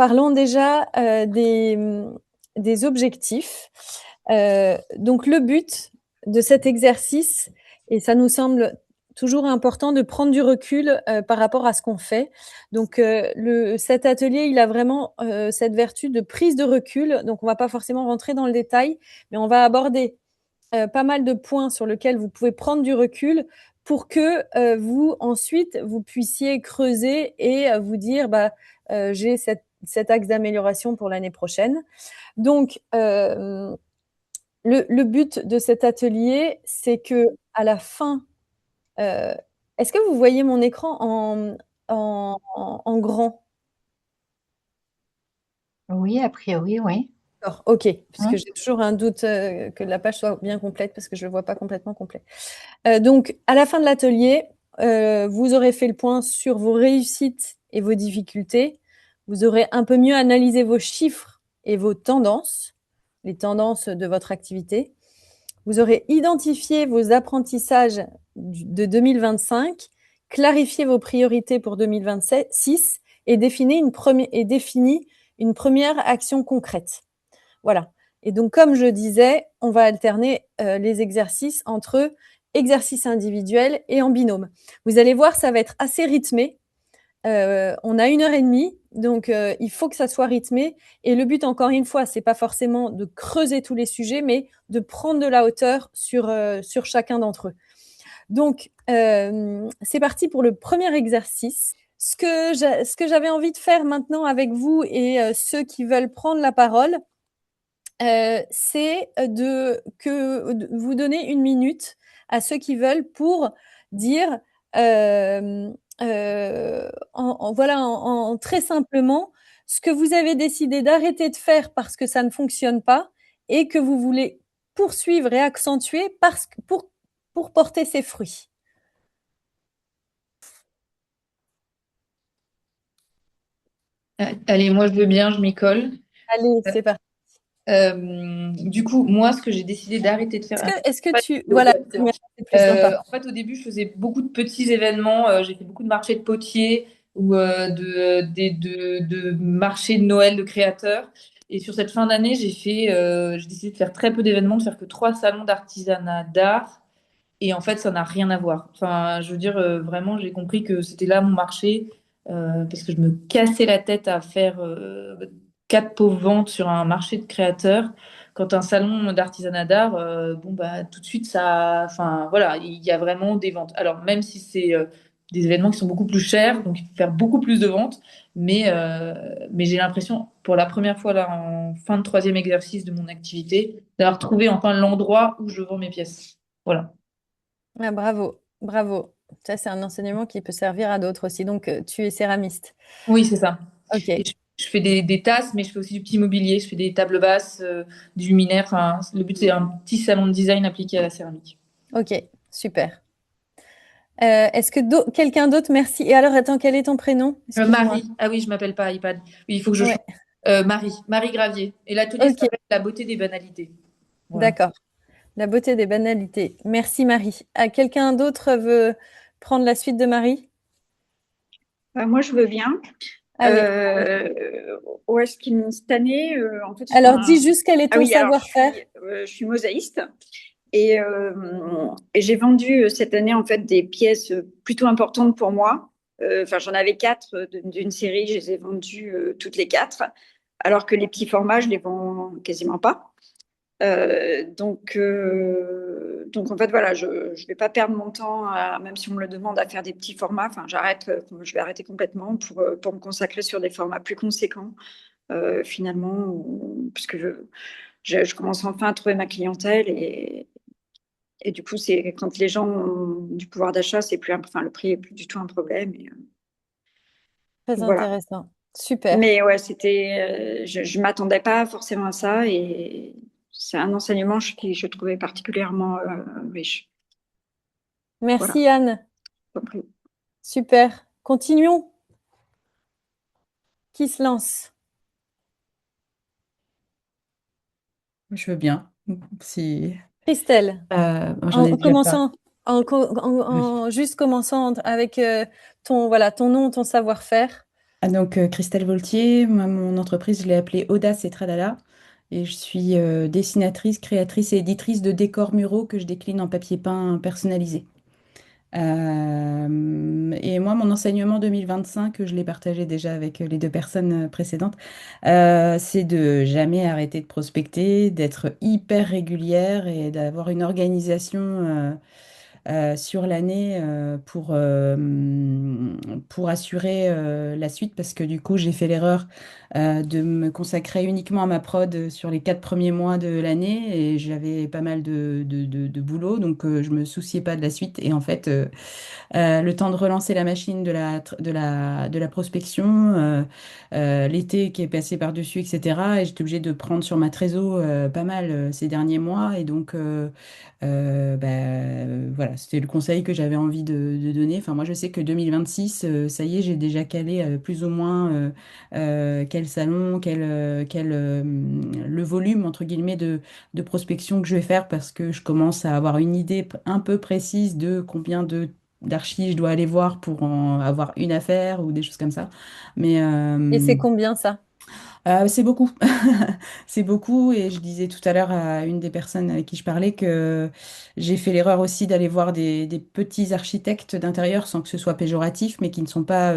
parlons déjà des objectifs. Donc, le but de cet exercice, et ça nous semble toujours important de prendre du recul par rapport à ce qu'on fait. Donc, cet atelier, il a vraiment cette vertu de prise de recul. Donc, on ne va pas forcément rentrer dans le détail, mais on va aborder pas mal de points sur lesquels vous pouvez prendre du recul pour que vous, ensuite, vous puissiez creuser et vous dire, j'ai cet axe d'amélioration pour l'année prochaine. Donc, le but de cet atelier, c'est que à la fin, euh, est-ce que vous voyez mon écran en grand? Oui, a priori, oui. D'accord, ok, puisque Hein. j'ai toujours un doute que la page soit bien complète parce que je ne le vois pas complètement complet. Donc, à la fin de l'atelier, vous aurez fait le point sur vos réussites et vos difficultés. Vous aurez un peu mieux analysé vos chiffres et vos tendances, les tendances de votre activité. Vous aurez identifié vos apprentissages de 2025, clarifié vos priorités pour 2026 et défini une première action concrète. Voilà. Et donc, comme je disais, on va alterner les exercices entre exercices individuels et en binôme. Vous allez voir, ça va être assez rythmé. On a 1 heure et demie, donc il faut que ça soit rythmé. Et le but, encore une fois, c'est pas forcément de creuser tous les sujets, mais de prendre de la hauteur sur chacun d'entre eux. Donc, c'est parti pour le premier exercice. Ce que j'avais envie de faire maintenant avec vous et ceux qui veulent prendre la parole, c'est de vous donner 1 minute à ceux qui veulent pour dire, voilà, très simplement, ce que vous avez décidé d'arrêter de faire parce que ça ne fonctionne pas et que vous voulez poursuivre et accentuer pour porter ses fruits. Allez, moi je veux bien, je m'y colle. Allez, Euh, c'est parti. du coup, moi, ce que j'ai décidé d'arrêter de faire. Est-ce que tu... Voilà, c'est plus sympa. En fait, au début, je faisais beaucoup de petits événements. J'ai fait beaucoup de marchés de potiers ou de marchés de Noël de créateurs. Et sur cette fin d'année, j'ai décidé de faire très peu d'événements, de faire que 3 salons d'artisanat d'art. Et en fait, ça n'a rien à voir. Enfin, je veux dire, vraiment, j'ai compris que c'était là mon marché parce que je me cassais la tête à faire 4 pauvres ventes sur un marché de créateurs. Quand un salon d'artisanat d'art, bon bah tout de suite ça, enfin voilà, il y a vraiment des ventes. Alors même si c'est des événements qui sont beaucoup plus chers, donc il faut faire beaucoup plus de ventes, mais j'ai l'impression pour la première fois là en fin de troisième exercice de mon activité d'avoir trouvé enfin l'endroit où je vends mes pièces. Voilà. Ah, bravo, bravo. Ça, c'est un enseignement qui peut servir à d'autres aussi. Donc, tu es céramiste. Oui, c'est ça. Et Ok, je fais des tasses, mais je fais aussi du petit mobilier. Je fais des tables basses, du luminaire. Enfin, le but, c'est un petit salon de design appliqué à la céramique. ok, super. Est-ce que quelqu'un d'autre, merci. Et alors, attends, quel est ton prénom? Excuse-moi. Marie. Ah oui, je m'appelle pas iPad. Oui, il faut que je change. Ouais, Marie. Marie Gravier. Et l'atelier ok, s'appelle La beauté des banalités. Voilà. d'accord. La beauté des banalités. Merci, Marie. Quelqu'un d'autre veut prendre la suite de Marie? Moi, je veux bien. Allez. Où est-ce cette année, en fait, Alors, dis juste quel est ah ton oui, alors savoir-faire. je suis mosaïste et j'ai vendu cette année en fait des pièces plutôt importantes pour moi. Enfin, j'en avais 4 d'une série, je les ai vendues toutes les 4, alors que les petits formats, je les vends quasiment pas. Donc en fait, voilà, je ne vais pas perdre mon temps, même si on me le demande, à faire des petits formats. Enfin, je vais arrêter complètement pour me consacrer sur des formats plus conséquents, finalement, puisque je commence enfin à trouver ma clientèle et du coup, c'est quand les gens ont du pouvoir d'achat, c'est plus, enfin, le prix est plus du tout un problème. Très Voilà. intéressant. Super. Mais ouais, je m'attendais pas forcément à ça et c'est un enseignement qui je trouvais particulièrement riche. Voilà. Merci, Anne. Compris. Super. Continuons. Qui se lance? Je veux bien. Si Christelle. j'en ai En déjà pas. commençant, Oui. juste commençant avec ton, voilà, ton nom, ton savoir-faire. Donc, Christelle Voltier, moi, mon entreprise, je l'ai appelée Audace et Tralala. Et je suis dessinatrice, créatrice et éditrice de décors muraux que je décline en papier peint personnalisé. Et moi, mon enseignement 2025, je l'ai partagé déjà avec les deux personnes précédentes, c'est de jamais arrêter de prospecter, d'être hyper régulière et d'avoir une organisation sur l'année pour assurer la suite parce que du coup j'ai fait l'erreur de me consacrer uniquement à ma prod sur les 4 premiers mois de l'année et j'avais pas mal de boulot donc je me souciais pas de la suite et en fait le temps de relancer la machine de la prospection, l'été qui est passé par-dessus, etc. Et j'étais obligée de prendre sur ma trésor pas mal ces derniers mois. Et donc, voilà, c'était le conseil que j'avais envie de donner. Enfin, moi, je sais que 2026, ça y est, j'ai déjà calé plus ou moins quel salon, le volume, entre guillemets, de prospection que je vais faire parce que je commence à avoir une idée un peu précise de combien d'archi je dois aller voir pour en avoir une affaire ou des choses comme ça. Mais Et c'est combien ça? c'est beaucoup. C'est beaucoup. Et je disais tout à l'heure à une des personnes avec qui je parlais que j'ai fait l'erreur aussi d'aller voir des petits architectes d'intérieur sans que ce soit péjoratif, mais qui ne sont pas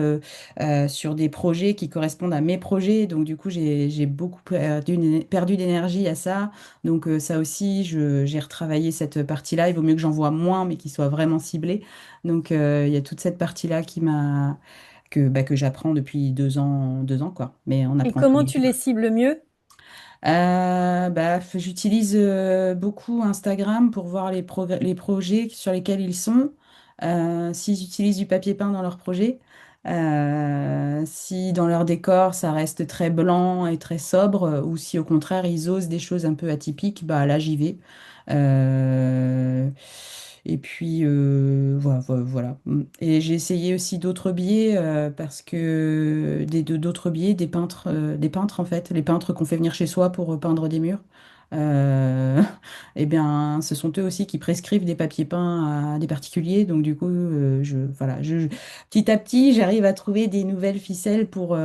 sur des projets qui correspondent à mes projets. Donc, du coup, j'ai beaucoup perdu d'énergie à ça. Donc, ça aussi, j'ai retravaillé cette partie-là. Il vaut mieux que j'en vois moins, mais qui soit vraiment ciblé. Donc, il y a toute cette partie-là que j'apprends depuis 2 ans, quoi. Mais on Et apprend tous comment les tu jours. les cibles mieux? J'utilise beaucoup Instagram pour voir les projets sur lesquels ils sont, s'ils utilisent du papier peint dans leurs projets, si dans leur décor ça reste très blanc et très sobre, ou si au contraire ils osent des choses un peu atypiques, bah là j'y vais. Euh, et puis voilà. Et j'ai essayé aussi d'autres biais parce que d'autres biais, des peintres en fait, les peintres qu'on fait venir chez soi pour peindre des murs. Euh, eh bien, ce sont eux aussi qui prescrivent des papiers peints à des particuliers. Donc du coup, voilà, petit à petit, j'arrive à trouver des nouvelles ficelles pour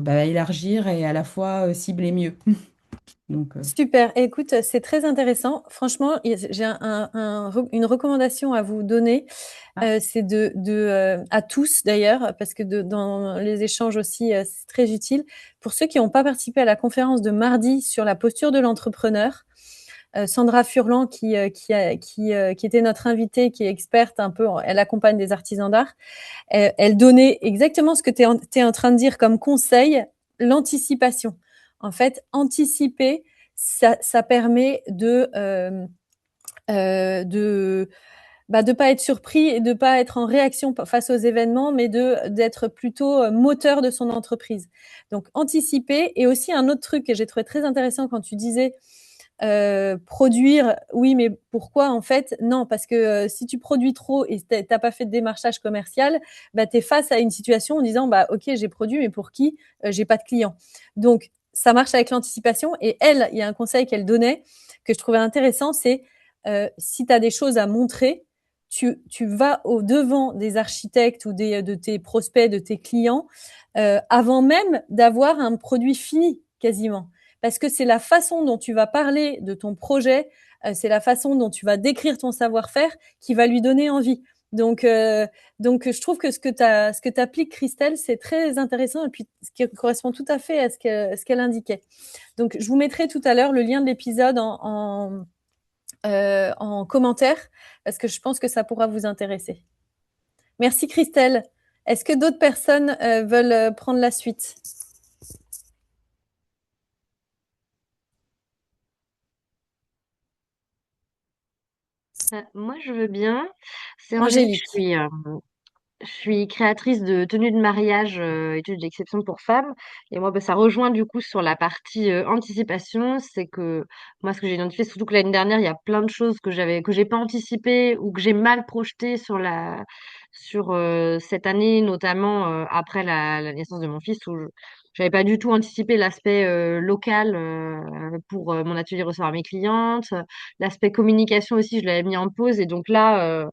élargir et à la fois cibler mieux. Donc, Super. Écoute, c'est très intéressant. Franchement, j'ai une recommandation à vous donner. ah, C'est à tous d'ailleurs, parce que dans les échanges aussi, c'est très utile. Pour ceux qui n'ont pas participé à la conférence de mardi sur la posture de l'entrepreneur, Sandra Furlan, qui était notre invitée, qui est experte un peu, elle accompagne des artisans d'art, elle donnait exactement ce que tu es en train de dire comme conseil, l'anticipation. En fait, anticiper, ça permet de pas être surpris et de pas être en réaction face aux événements, mais d'être plutôt moteur de son entreprise. Donc anticiper. Et aussi un autre truc que j'ai trouvé très intéressant quand tu disais produire, oui, mais pourquoi en fait? Non, parce que si tu produis trop et t'as pas fait de démarchage commercial, bah, tu es face à une situation en disant, bah, ok, j'ai produit, mais pour qui? J'ai pas de clients. Donc, ça marche avec l'anticipation. Et elle, il y a un conseil qu'elle donnait que je trouvais intéressant, c'est si tu as des choses à montrer, tu vas au devant des architectes ou de tes prospects, de tes clients, avant même d'avoir un produit fini, quasiment. Parce que c'est la façon dont tu vas parler de ton projet, c'est la façon dont tu vas décrire ton savoir-faire qui va lui donner envie. Donc, je trouve que ce que t'appliques, Christelle, c'est très intéressant et puis ce qui correspond tout à fait à ce qu'elle indiquait. Donc, je vous mettrai tout à l'heure le lien de l'épisode en commentaire parce que je pense que ça pourra vous intéresser. Merci, Christelle. Est-ce que d'autres personnes veulent prendre la suite? Moi, je veux bien. C'est Angélique, Angélique. je suis créatrice de tenues de mariage et tenues d'exception pour femmes. Et moi, bah, ça rejoint du coup sur la partie anticipation. C'est que moi, ce que j'ai identifié, surtout que l'année dernière, il y a plein de choses que j'ai pas anticipées ou que j'ai mal projetées sur cette année, notamment après la naissance de mon fils, où j'avais pas du tout anticipé l'aspect local pour mon atelier recevoir mes clientes. L'aspect communication aussi, je l'avais mis en pause. Et donc là,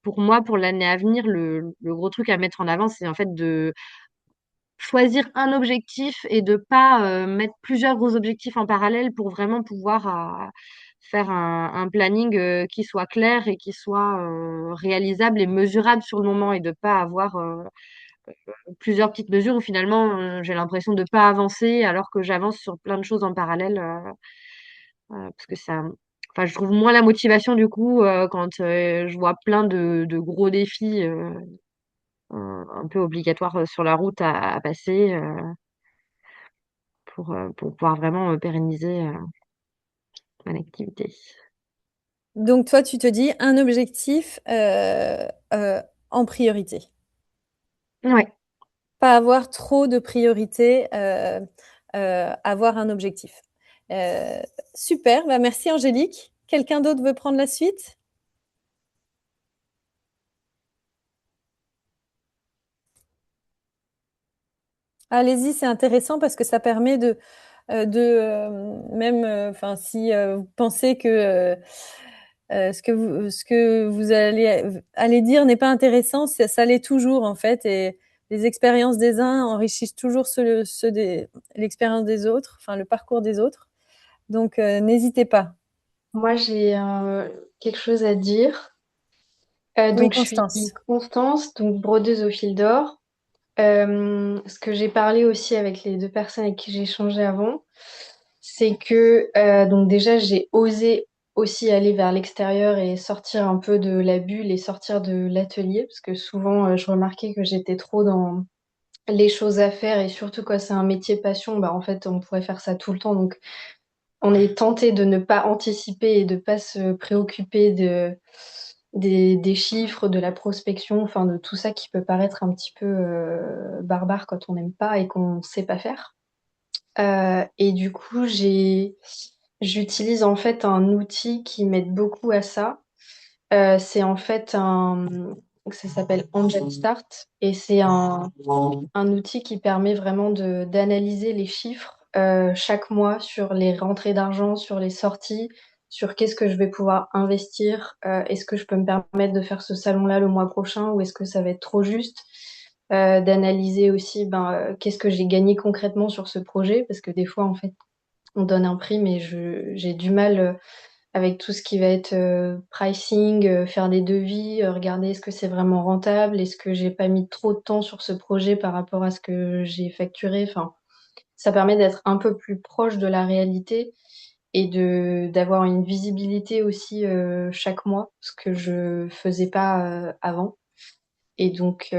pour moi, pour l'année à venir, le gros truc à mettre en avant, c'est en fait de choisir un objectif et de pas mettre plusieurs gros objectifs en parallèle pour vraiment pouvoir faire un planning qui soit clair et qui soit réalisable et mesurable sur le moment et de pas avoir plusieurs petites mesures où finalement j'ai l'impression de pas avancer alors que j'avance sur plein de choses en parallèle parce que ça enfin je trouve moins la motivation du coup quand je vois plein de gros défis un peu obligatoires sur la route à passer pour pouvoir vraiment pérenniser mon activité. Donc, toi, tu te dis un objectif en priorité. Ouais. Pas avoir trop de priorités, avoir un objectif. Super, bah, merci Angélique. Quelqu'un d'autre veut prendre la suite? Allez-y, c'est intéressant parce que ça permet même, enfin, si vous pensez que ce que vous allez dire n'est pas intéressant, ça l'est toujours en fait. Et les expériences des uns enrichissent toujours l'expérience des autres, enfin le parcours des autres. Donc, n'hésitez pas. Moi, j'ai quelque chose à dire. Oui, Donc, je suis Constance. Constance, donc brodeuse au fil d'or. Ce que j'ai parlé aussi avec les deux personnes avec qui j'ai échangé avant, c'est que donc déjà, j'ai osé aussi aller vers l'extérieur et sortir un peu de la bulle et sortir de l'atelier, parce que souvent, je remarquais que j'étais trop dans les choses à faire et surtout quand c'est un métier passion, bah en fait, on pourrait faire ça tout le temps. Donc, on est tenté de ne pas anticiper et de pas se préoccuper des chiffres, de la prospection, enfin de tout ça qui peut paraître un petit peu barbare quand on n'aime pas et qu'on ne sait pas faire. Et du coup, j'utilise en fait un outil qui m'aide beaucoup à ça. C'est en fait ça s'appelle Angel Start et c'est un outil qui permet vraiment d'analyser les chiffres chaque mois sur les rentrées d'argent, sur les sorties, sur qu'est-ce que je vais pouvoir investir, est-ce que je peux me permettre de faire ce salon-là le mois prochain ou est-ce que ça va être trop juste, d'analyser aussi qu'est-ce que j'ai gagné concrètement sur ce projet parce que des fois en fait on donne un prix mais j'ai du mal avec tout ce qui va être pricing, faire des devis, regarder est-ce que c'est vraiment rentable, est-ce que j'ai pas mis trop de temps sur ce projet par rapport à ce que j'ai facturé. Enfin, ça permet d'être un peu plus proche de la réalité et d'avoir une visibilité aussi chaque mois, ce que je faisais pas avant. Et donc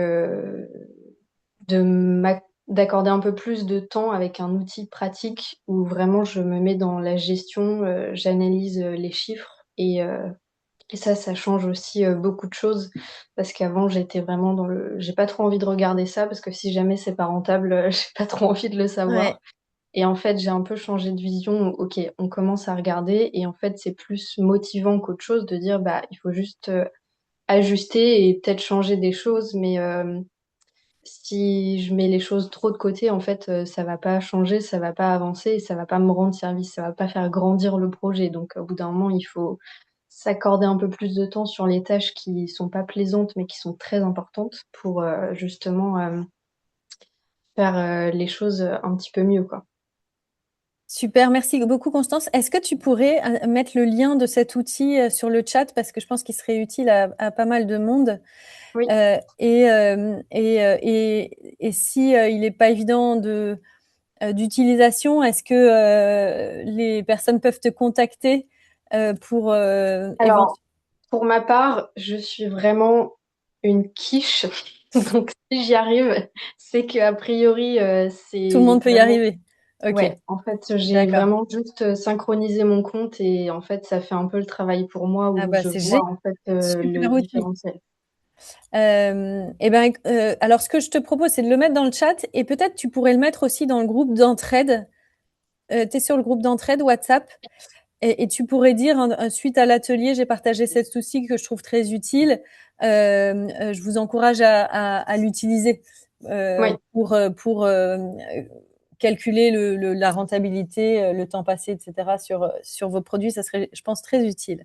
d'accorder un peu plus de temps avec un outil pratique où vraiment je me mets dans la gestion, j'analyse les chiffres et ça change aussi beaucoup de choses parce qu'avant j'étais vraiment dans j'ai pas trop envie de regarder ça parce que si jamais c'est pas rentable, j'ai pas trop envie de le Ouais. savoir. Et en fait, j'ai un peu changé de vision. Ok, on commence à regarder et en fait, c'est plus motivant qu'autre chose de dire bah il faut juste ajuster et peut-être changer des choses, mais si je mets les choses trop de côté, en fait, ça va pas changer, ça va pas avancer et ça va pas me rendre service, ça va pas faire grandir le projet. Donc, au bout d'un moment, il faut s'accorder un peu plus de temps sur les tâches qui sont pas plaisantes, mais qui sont très importantes pour justement faire les choses un petit peu mieux, quoi. Super, merci beaucoup Constance. Est-ce que tu pourrais mettre le lien de cet outil sur le chat parce que je pense qu'il serait utile à pas mal de monde. Oui. Et si il n'est pas évident d'utilisation, est-ce que les personnes peuvent te contacter pour Alors, pour ma part, je suis vraiment une quiche. Donc, si j'y arrive, c'est qu'a priori, tout le c'est monde peut y vraiment. arriver. Ok, Ouais, en fait, j'ai d'accord. vraiment juste synchronisé mon compte et en fait, ça fait un peu le travail pour moi Ah où bah je c'est vois génial, en fait le super outil. différentiel. Alors, ce que je te propose, c'est de le mettre dans le chat et peut-être tu pourrais le mettre aussi dans le groupe d'entraide. Tu es sur le groupe d'entraide WhatsApp et tu pourrais dire, suite à l'atelier, j'ai partagé cet outil que je trouve très utile. Je vous encourage à l'utiliser Oui, pour calculer la rentabilité, le temps passé, etc. sur vos produits. Ça serait, je pense, très utile.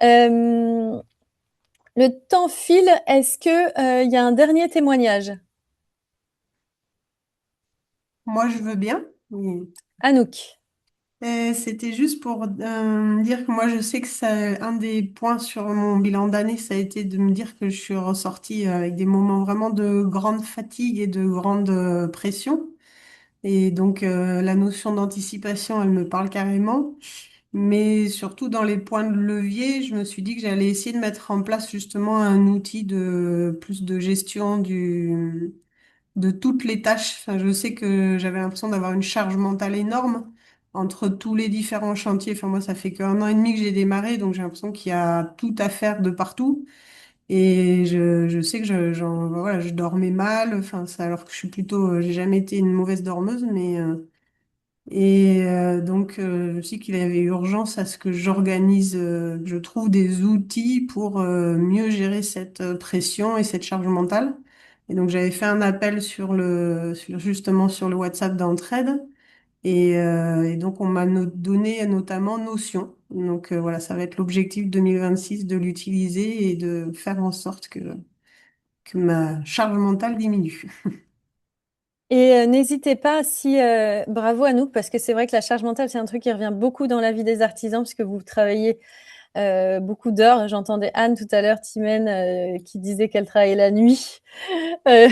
Euh, Le temps file. Est-ce que y a un dernier témoignage? Moi, je veux bien. Oui. Anouk. C'était juste pour dire que moi, je sais que ça, un des points sur mon bilan d'année, ça a été de me dire que je suis ressortie avec des moments vraiment de grande fatigue et de grande pression. Et donc, la notion d'anticipation, elle me parle carrément. Mais surtout dans les points de levier, je me suis dit que j'allais essayer de mettre en place justement un outil de plus de gestion de toutes les tâches. Enfin, je sais que j'avais l'impression d'avoir une charge mentale énorme entre tous les différents chantiers. Enfin, moi, ça fait qu'un an et demi que j'ai démarré, donc j'ai l'impression qu'il y a tout à faire de partout. Et je sais que voilà, je dormais mal. Enfin, ça, alors que je suis plutôt, j'ai jamais été une mauvaise dormeuse, mais donc, je sais qu'il y avait urgence à ce que j'organise, que je trouve des outils pour mieux gérer cette pression et cette charge mentale. Et donc, j'avais fait un appel justement sur le WhatsApp d'Entraide. Et donc, on m'a donné notamment Notion. Donc, voilà, ça va être l'objectif 2026 de l'utiliser et de faire en sorte que ma charge mentale diminue. Et n'hésitez pas si bravo Anouk, parce que c'est vrai que la charge mentale, c'est un truc qui revient beaucoup dans la vie des artisans, puisque vous travaillez beaucoup d'heures. J'entendais Anne tout à l'heure, Timène, qui disait qu'elle travaillait la nuit. Euh,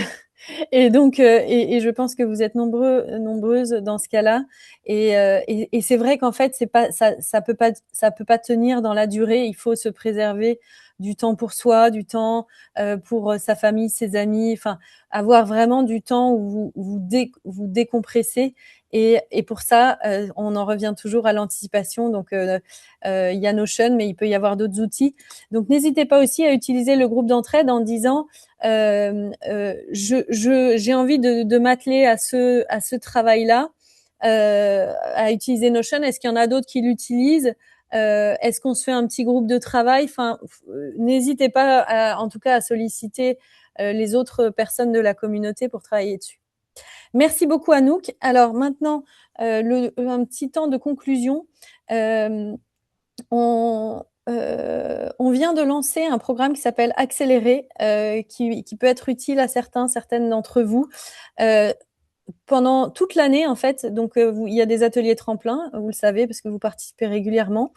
et donc, et je pense que vous êtes nombreuses dans ce cas-là. Et c'est vrai qu'en fait, c'est pas, ça peut pas tenir dans la durée. Il faut se préserver du temps pour soi, du temps pour sa famille, ses amis. Enfin, avoir vraiment du temps où vous décompressez. Et pour ça, on en revient toujours à l'anticipation. Donc, il y a Notion, mais il peut y avoir d'autres outils. Donc, n'hésitez pas aussi à utiliser le groupe d'entraide en disant j'ai envie de m'atteler à ce travail-là, à utiliser Notion. Est-ce qu'il y en a d'autres qui l'utilisent? Est-ce qu'on se fait un petit groupe de travail? Enfin, n'hésitez pas, en tout cas, à solliciter les autres personnes de la communauté pour travailler dessus. Merci beaucoup, Anouk. Alors maintenant, un petit temps de conclusion. On vient de lancer un programme qui s'appelle Accélérer, qui peut être utile à certaines d'entre vous. Pendant toute l'année, en fait, donc il y a des ateliers tremplins, vous le savez, parce que vous participez régulièrement.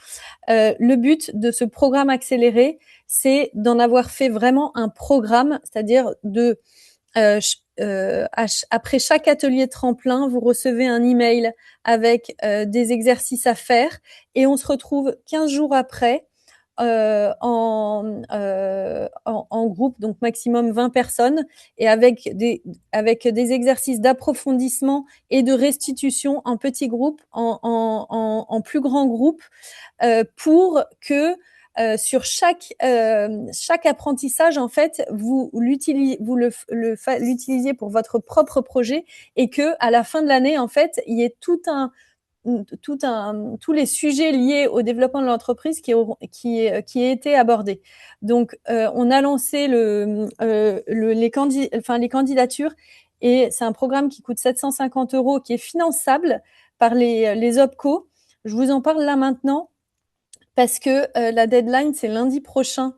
Le but de ce programme accéléré, c'est d'en avoir fait vraiment un programme, c'est-à-dire après chaque atelier tremplin, vous recevez un email avec des exercices à faire et on se retrouve 15 jours après en groupe, donc maximum 20 personnes, et avec des exercices d'approfondissement et de restitution en petits groupes, en plus grands groupes, pour que sur chaque apprentissage, en fait, vous l'utilisiez pour votre propre projet et que à la fin de l'année, en fait, il y ait tous les sujets liés au développement de l'entreprise qui aient été abordés. Donc, on a lancé les candidatures et c'est un programme qui coûte 750 €, qui est finançable par les OPCO. Je vous en parle là maintenant parce que la deadline, c'est lundi prochain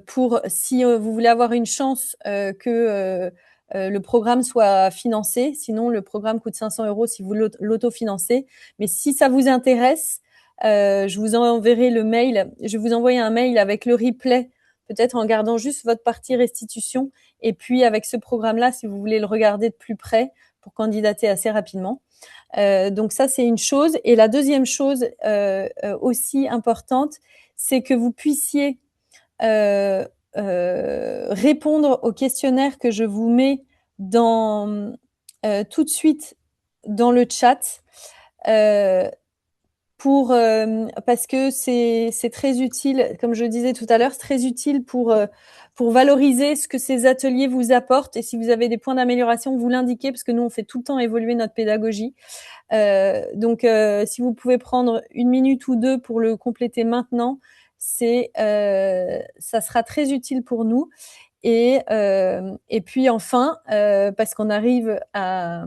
pour, si vous voulez avoir une chance que le programme soit financé. Sinon, le programme coûte 500 € si vous l'autofinancez. Mais si ça vous intéresse, je vous enverrai le mail. Je vais vous envoyer un mail avec le replay, peut-être en gardant juste votre partie restitution. Et puis, avec ce programme-là, si vous voulez le regarder de plus près pour candidater assez rapidement. Donc ça, c'est une chose. Et la deuxième chose aussi importante, c'est que vous puissiez répondre au questionnaire que je vous mets tout de suite dans le chat. Parce que c'est très utile, comme je disais tout à l'heure, c'est très utile pour valoriser ce que ces ateliers vous apportent. Et si vous avez des points d'amélioration, vous l'indiquez, parce que nous, on fait tout le temps évoluer notre pédagogie. Donc, si vous pouvez prendre 1 minute ou 2 pour le compléter maintenant, ça sera très utile pour nous. Et puis enfin, parce qu'on arrive à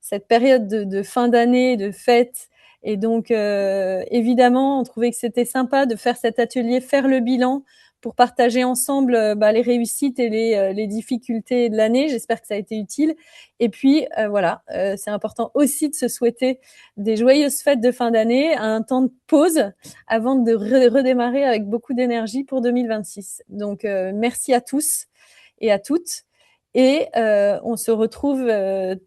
cette période de fin d'année, de fête, et donc évidemment, on trouvait que c'était sympa de faire cet atelier, faire le bilan pour partager ensemble les réussites et les difficultés de l'année. J'espère que ça a été utile. Et puis, voilà, c'est important aussi de se souhaiter des joyeuses fêtes de fin d'année, un temps de pause avant de redémarrer avec beaucoup d'énergie pour 2026. Donc, merci à tous et à toutes. Et on se retrouve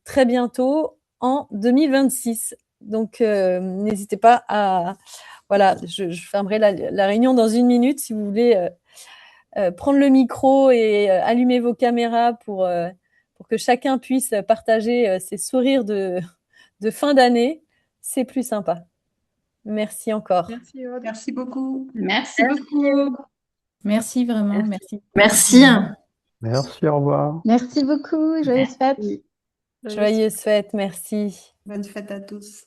très bientôt en 2026. Donc, n'hésitez pas à... Voilà, je fermerai la réunion dans 1 minute si vous voulez prendre le micro et allumer vos caméras pour que chacun puisse partager ses sourires de fin d'année. C'est plus sympa. Merci encore. Merci, Aude. Merci beaucoup. Merci beaucoup. Merci vraiment, merci. Merci. Merci, au revoir. Merci beaucoup. Joyeuses fêtes. Joyeuses fêtes, merci. Bonne fête à tous.